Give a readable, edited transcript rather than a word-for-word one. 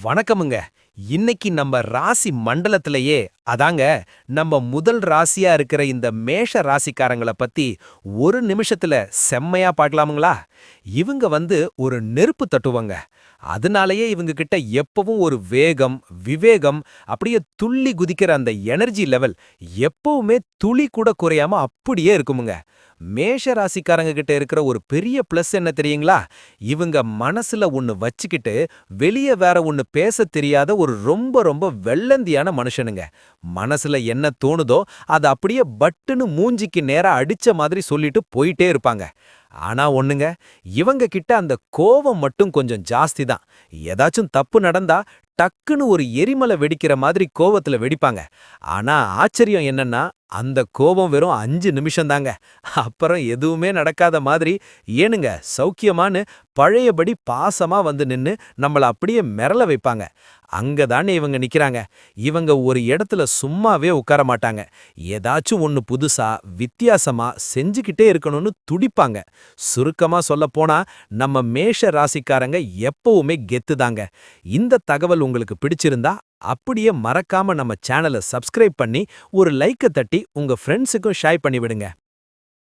வணக்கமுங்க. இன்னைக்கு நம்ம ராசி மண்டலத்திலேயே அதாங்க நம்ம முதல் ராசியா இருக்கிற இந்த மேஷ ராசிக்காரங்கள பத்தி ஒரு நிமிஷத்துல செம்மையா பார்க்கலாமுங்களா? இவங்க ஒரு நெருப்பு தட்டுவங்க. அதனாலேயே இவங்க கிட்ட எப்பவும் ஒரு வேகம், விவேகம், அப்படியே துள்ளி குதிக்கிற அந்த எனர்ஜி லெவல் எப்பவுமே துளி கூட குறையாம அப்படியே இருக்குமுங்க. மேஷ ராசிக்காரங்க கிட்ட இருக்கிற ஒரு பெரிய பிளஸ் என்ன தெரியுங்களா? இவங்க மனசுல ஒண்ணு வச்சுக்கிட்டு வெளிய வேற ஒண்ணு பேச தெரியாத ஒரு ரொம்ப ரொம்ப வெள்ளந்தியான மனுஷனுங்க. மனசுல என்ன தோணுதோ அத அப்படியே பட்டுன்னு மூஞ்சிக்கு நேரா அடிச்ச மாதிரி சொல்லிட்டு போயிட்டே இருப்பாங்க. ஆனா ஒண்ணுங்க, இவங்க கிட்ட அந்த கோவம் மட்டும் கொஞ்சம் ஜாஸ்தி தான். ஏதாச்சும் தப்பு நடந்தா டக்குன்னு ஒரு எரிமலை வெடிக்கிற மாதிரி கோவத்துல வெடிப்பாங்க. ஆனா ஆச்சரியம் என்னன்னா, அந்த கோபம் வெறும் 5 நிமிஷம் தாங்க. அப்புறம் எதுவுமே நடக்காத மாதிரி, ஏனுங்க சௌக்கியமான்னு பழையபடி பாசமா நின்னு நம்மள அப்படியே மிரள வைப்பாங்க. அங்க தானே இவங்க நிக்கிறாங்க. இவங்க ஒரு இடத்துல சும்மாவே உட்கார மாட்டாங்க. ஏதாச்சும் ஒண்ணு புதுசா, வித்தியாசமா செஞ்சுக்கிட்டே இருக்கணும்னு துடிப்பாங்க. சுருக்கமா சொல்லப் போனா, நம்ம மேஷ ராசிக்காரங்க எப்பவுமே கெத்து தாங்க. இந்த தகவல் உங்களுக்கு பிடிச்சிருந்தா, அப்படியே மறக்காம நம்ம சேனலை சப்ஸ்கிரைப் பண்ணி ஒரு லைக்க தட்டி உங்க ஃப்ரெண்ட்ஸுக்கும் ஷேர் பண்ணி விடுங்க.